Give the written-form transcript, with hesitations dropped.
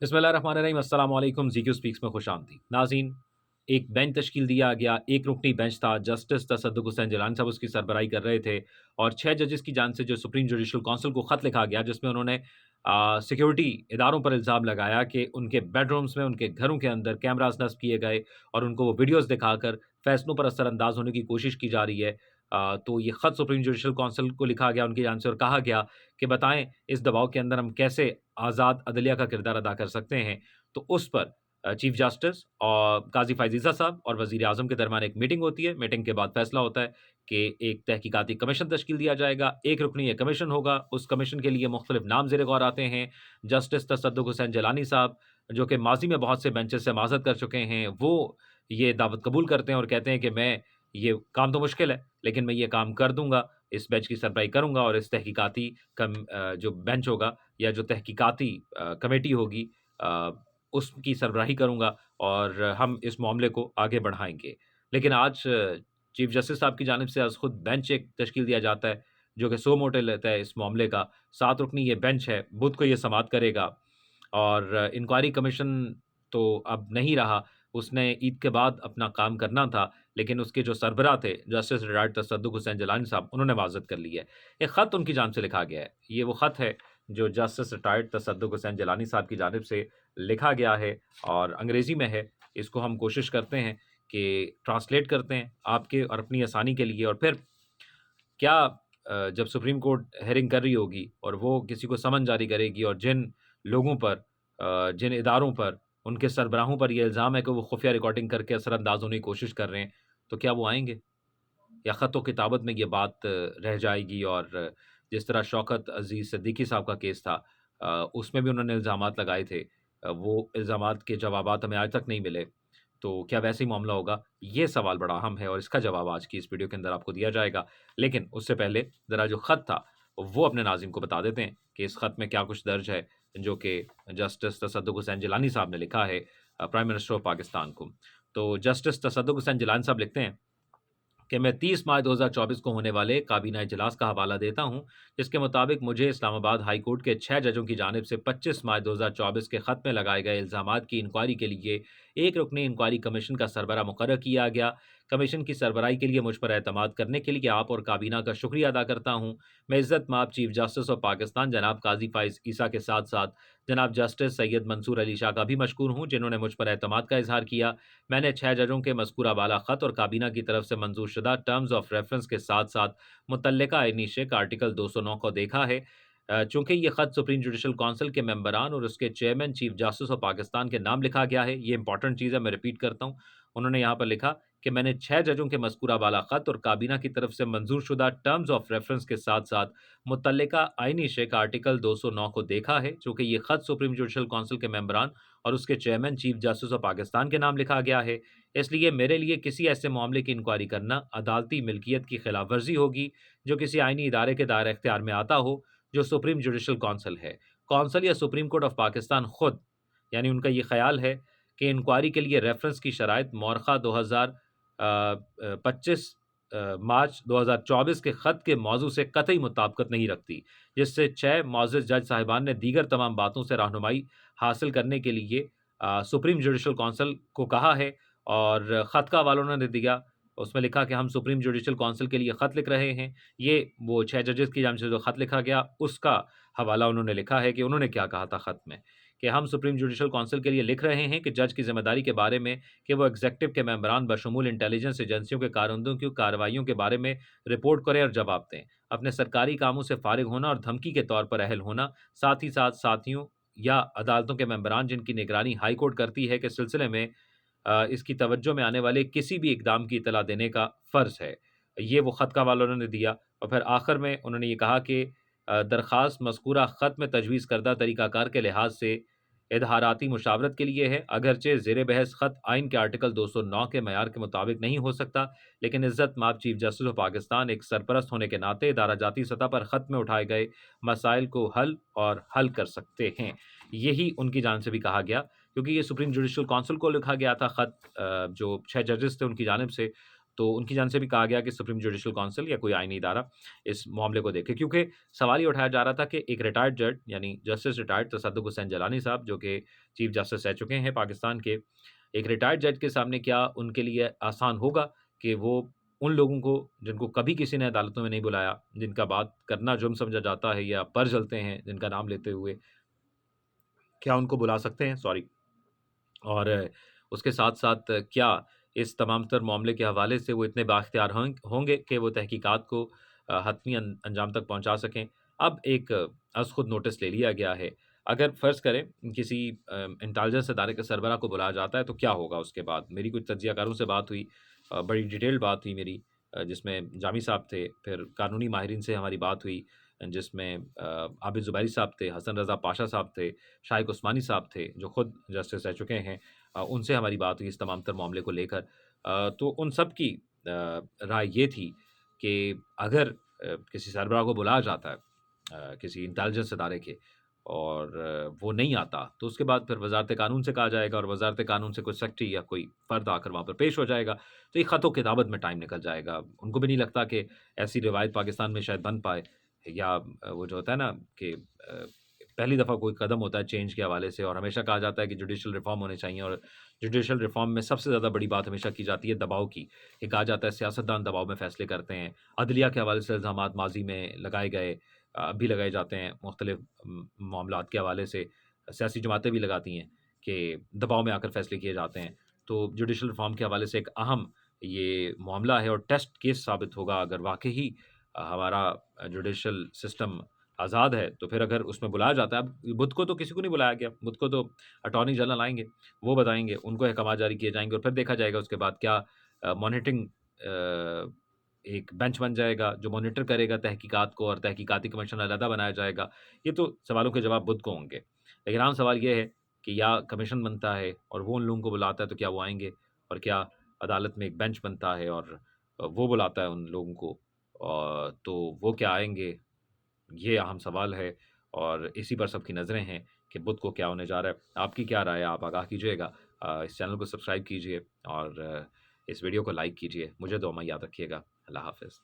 बिस्मिल्लाहिर्रहमानिर्रहीम अस्सलाम वालेकुम। ज़ीक्यू स्पीक्स में खुशामदीद। नाज़रीन, एक बेंच तश्कील दिया गया, एक रुकनी बेंच था। जस्टिस तसद्दुक़ हुसैन जिलानी साहब उसकी सरबराही कर रहे थे और 6 जजेस की जानिब से जो सुप्रीम जुडिशल काउंसिल को ख़त लिखा गया, जिसमें उन्होंने सिक्योरिटी इदारों पर इल्ज़ाम लगाया कि उनके बेडरूम्स में, उनके घरों के अंदर कैमराज़ नस्ब किए गए और उनको वो वीडियोज़ दिखाकर फ़ैसलों पर असरअंदाज़ होने की कोशिश की जा रही है। तो ये ख़त सुप्रीम जुडिशल काउंसिल को लिखा गया उनकी जानिब से और कहा गया कि बताएँ इस दबाव के अंदर हम कैसे आज़ाद अदलिया का किरदार अदा कर सकते हैं। तो उस पर चीफ जस्टिस और काज़ी फ़ाइज़ साहब और वज़ीर-ए-आज़म के दरमियान एक मीटिंग होती है। मीटिंग के बाद फ़ैसला होता है कि एक तहकीकाती कमीशन तश्कील दिया जाएगा, एक रुकनी ये कमीशन होगा। उस कमीशन के लिए मुख्तलिफ नाम ज़ेर-ए-गौर आते हैं। जस्टिस तसद्दुक़ हुसैन जिलानी साहब, जो कि माज़ी में बहुत से बेंचेस से माज़रत कर चुके हैं, वो ये दावत कबूल करते हैं और कहते हैं कि मैं ये काम तो मुश्किल है, लेकिन मैं ये काम कर दूँगा, इस बेंच की सरबराही करूँगा और इस तहकीकाती जो बेंच होगा या जो तहकीकाती कमेटी होगी उसकी सरबराही करूँगा और हम इस मामले को आगे बढ़ाएँगे। लेकिन आज चीफ जस्टिस साहब की जानिब से आज खुद बेंच एक तश्कील दिया जाता है, जो कि सो मोटो लेता है इस मामले का। 7 रुकनी ये बेंच है, बुध को ये समाअत करेगा और इंक्वायरी कमीशन तो अब नहीं रहा, उसने ईद के बाद अपना काम करना था, लेकिन उसके जो सरबराह थे, जस्टिस रिटायर्ड तसद्दुक़ हुसैन जिलानी साहब, उन्होंने माज़रत कर ली है। एक ख़त उनकी जानिब से लिखा गया है। ये वो ख़त है, जो जस्टिस रिटायर्ड तसद्दुक़ हुसैन जिलानी साहब की जानिब से लिखा गया है और अंग्रेज़ी में है। इसको हम कोशिश करते हैं कि ट्रांसलेट करते हैं आपके और अपनी आसानी के लिए और फिर क्या जब सुप्रीम कोर्ट हेयरिंग कर रही होगी और वो किसी को समन जारी करेगी और जिन लोगों पर जिन इदारों पर, उनके सरबराहों पर ये इल्ज़ाम है कि वो खुफ़िया रिकॉर्डिंग करके असरअंदाज़ होने की कोशिश कर रहे हैं, तो क्या वो आएँगे? या ख़त-ओ-किताबत में ये बात रह जाएगी और जिस तरह शौकत अज़ीज़ सिद्दीकी साहब का केस था उसमें भी उन्होंने इल्ज़ामात लगाए थे। वो इल्ज़ामात के जवाबात हमें आज तक नहीं मिले। तो क्या वैसे ही मामला होगा? ये सवाल बड़ा अहम है और इसका जवाब आज की इस वीडियो के अंदर आपको दिया जाएगा। लेकिन उससे पहले ज़रा जो ख़त था, वो अपने नाज़िम को बता देते हैं कि इस ख़त में क्या कुछ दर्ज है, जो कि जस्टिस तसद्दुक़ हुसैन जिलानी साहब ने लिखा है प्राइम मिनिस्टर ऑफ पाकिस्तान को। तो जस्टिस तसद्दुक़ हुसैन जिलानी साहब लिखते हैं कि मैं 30 मार्च 2024 को होने वाले काबीना इजलास का हवाला देता हूं, जिसके मुताबिक मुझे इस्लामाबाद हाई कोर्ट के 6 जजों की जानिब से 25 मार्च 2024 के खत में लगाए गए इल्ज़ामात की इंक्वायरी के लिए एक रुकनी इंक्वायरी कमीशन का सरबरा मुकर्रर किया गया। कमीशन की सरबराही के लिए मुझ पर एतमाद करने के लिए आप और काबीना का शुक्रिया अदा करता हूं। मैं इज़्ज़त माब चीफ जस्टिस ऑफ पाकिस्तान जनाब काजी फ़ाइज़ ईसा के साथ साथ जनाब जस्टिस सैयद मंसूर अली शाह का भी मशकूर हूं, जिन्होंने मुझ पर एतमाद का इजहार किया। मैंने 6 जजों के मज़कूरा बाला ख़त और काबीना की तरफ से मंजूर शुदा टर्म्स ऑफ रेफरेंस के साथ-साथ मुतल्लिका आईनी शेक आर्टिकल 209 को देखा है। चूँकि ये ख़त सुप्रीम जुडिशल काउंसिल के मेंबरान और उसके chairman chief justice of Pakistan के नाम लिखा गया है, ये इंपॉर्टेंट चीज़ है, मैं रिपीट करता हूँ। उन्होंने यहाँ पर लिखा कि मैंने 6 जजों के मज़कूरा बाला ख़त और काबीना की तरफ से मंजूर शुदा टर्म्स ऑफ रेफरेंस के साथ-साथ मुतल्लिका आईनी शेक आर्टिकल 209 को देखा है। चूँकि ये ख़त सुप्रीम जुडिशल काउंसिल के मेंबरान और उसके chairman chief justice of Pakistan के नाम लिखा गया है, इसलिए मेरे लिए किसी ऐसे मामले की इंक्वायरी करना अदालती मिल्कियत की खिलाफ वर्जी होगी, जो किसी आईनी इदारे के दायरे इख्तियार में आता हो, जो सुप्रीम जुडिशल काउंसिल है। काउंसिल या सुप्रीम कोर्ट ऑफ पाकिस्तान खुद, यानी उनका ये ख्याल है कि इंक्वायरी के लिए रेफरेंस की शराइत मौरख़ा 25 मार्च 2024 के ख़त के मौज़ू से कतई मुताबिकत नहीं रखती, जिससे 6 मुअज़्ज़ज़ जज साहिबान ने दीगर तमाम बातों से रहनुमाई हासिल करने के लिए सुप्रीम जुडिशल काउंसिल को कहा है और ख़त का हवाला उन्होंने दिया। उसमें लिखा कि हम सुप्रीम जुडिशल काउंसिल के लिए ख़त लिख रहे हैं। ये वो 6 जजेस की जानिब से जो ख़त लिखा गया, उसका हवाला उन्होंने लिखा है कि उन्होंने क्या कहा था ख़त में, कि हम सुप्रीम जुडिशल काउंसिल के लिए लिख रहे हैं कि जज की ज़िम्मेदारी के बारे में कि वो एग्ज़ेक्टिव के मेंबरान बशमूल इंटेलिजेंस एजेंसियों के कारकर्दों की कार्रवाइयों के बारे में रिपोर्ट करें और जवाब दें। अपने सरकारी कामों से फ़ारिग होना और धमकी के तौर पर अहल होना, साथ ही साथ साथियों या अदालतों के मेंबरान जिनकी निगरानी हाई कोर्ट करती है के सिलसिले में इसकी तवज्जो में आने वाले किसी भी इक़दाम की इत्तला देने का फ़र्ज़ है। ये वो ख़त का हवाला उन्होंने दिया और फिर आखिर में उन्होंने ये कहा कि दरख़्वास्त मज़कूरा ख़त में तजवीज़ करदा तरीक़ाकार के लिहाज से इज़हाराती मुशावरत के लिए है। अगरचे ज़ेर बहस ख़त आइन के आर्टिकल 209 के मयार के मुताबिक नहीं हो सकता, लेकिन इज़्ज़त माब चीफ जस्टिस ऑफ पाकिस्तान एक सरपरस्त होने के नाते इदारा जाती सतह पर ख़त में उठाए गए मसाइल को हल कर सकते हैं। यही उनकी जानिब से भी कहा गया, क्योंकि ये सुप्रीम जुडिशल काउंसिल को लिखा गया था ख़त, जो 6 जजेस थे उनकी जानिब से, तो उनकी जानिब से भी कहा गया कि सुप्रीम जुडिशियल काउंसिल या कोई आईनी इदारा इस मामले को देखे, क्योंकि सवाल ये उठाया जा रहा था कि एक रिटायर्ड जज यानी जस्टिस रिटायर्ड तसद्दुक़ हुसैन जिलानी साहब, जो कि चीफ जस्टिस रह चुके हैं पाकिस्तान के, एक रिटायर्ड जज के सामने क्या उनके लिए आसान होगा कि वो उन लोगों को जिनको कभी किसी ने अदालतों में नहीं बुलाया, जिनका बात करना जुर्म समझा जाता है या पर जलते हैं जिनका नाम लेते हुए, क्या उनको बुला सकते हैं? सॉरी। और उसके साथ-साथ क्या इस तमाम तर मामले के हवाले से वो इतने बाइख्तियार होंगे कि वो तहकीकात को हतमी अंजाम तक पहुँचा सकें? अब एक अज़ खुद नोटिस ले लिया गया है। अगर फ़र्ज़ करें किसी इंटेलिजेंस इदारे के सरबराह को बुलाया जाता है तो क्या होगा उसके बाद? मेरी कुछ तज्ज़ियाकारों से बात हुई, बड़ी डिटेल्ड बात हुई मेरी, जिसमें जामी साहब थे, फिर कानूनी माहिरीन से हमारी बात हुई, जिसमें आबिद ज़ुबैरी साहब थे, हसन रज़ा पाशा साहब थे, शाइक उस्मानी साहब थे, जो खुद जस्टिस रह चुके हैं। उनसे हमारी बात हुई इस तमाम तर मामले को लेकर। तो उन सब की राय ये थी कि अगर किसी सरबराह को बुलाया जाता है किसी इंटेलिजेंस इदारे के, और वो नहीं आता, तो उसके बाद फिर वज़ारत कानून से कहा जाएगा और वज़ारत कानून से कोई सेक्रेटरी या कोई फ़र्द आकर वहाँ पर पेश हो जाएगा। तो ये ख़त-ओ-किताबत में टाइम निकल जाएगा। उनको भी नहीं लगता कि ऐसी रिवायत पाकिस्तान में शायद बन पाए, या वो जो होता है ना कि पहली दफ़ा कोई कदम होता है चेंज के हवाले से, और हमेशा कहा जाता है कि जुडिशियल रिफ़ॉर्म होने चाहिए, और जुडिशियल रिफ़ॉर्म में सबसे ज़्यादा बड़ी बात हमेशा की जाती है दबाव की। ये कहा जाता है सियासतदान दबाव में फ़ैसले करते हैं। अदलिया के हवाले से इल्ज़ामात माज़ी में लगाए गए, अब भी लगाए जाते हैं मुख्तलिफ़ मामलात के हवाले से। सियासी जमातें भी लगाती हैं कि दबाव में आकर फ़ैसले किए जाते हैं। तो जुडिशियल रिफ़ॉर्म के हवाले से एक अहम ये मामला है और टेस्ट केस साबित होगा अगर वाक़ई हमारा जुडिशियल सिस्टम आज़ाद है, तो फिर अगर उसमें बुलाया जाता है। अब बुध को तो किसी को नहीं बुलाया गया, बुध को तो अटॉर्नी जनरल आएँगे, वो बताएँगे, उनको अहकामात जारी किए जाएँगे और फिर देखा जाएगा उसके बाद क्या मॉनिटरिंग एक बेंच बन जाएगा जो मॉनिटर करेगा तहकीकात को, और तहकीकाती कमीशन अलहदा बनाया जाएगा। ये तो सवालों के जवाब बुध को होंगे। लेकिन आम सवाल ये है कि या कमीशन बनता है और वो उन लोगों को बुलाता है, तो क्या वो आएँगे? और क्या अदालत में एक बेंच बनता है और वो बुलाता है उन लोगों को, तो वो क्या आएँगे? ये अहम सवाल है, और इसी पर सबकी नज़रें हैं कि बुध को क्या होने जा रहा है। आपकी क्या राय है? आप आगाह कीजिएगा। इस चैनल को सब्सक्राइब कीजिए और इस वीडियो को लाइक कीजिए। मुझे दुआ में याद रखिएगा। अल्लाह हाफ़िज़।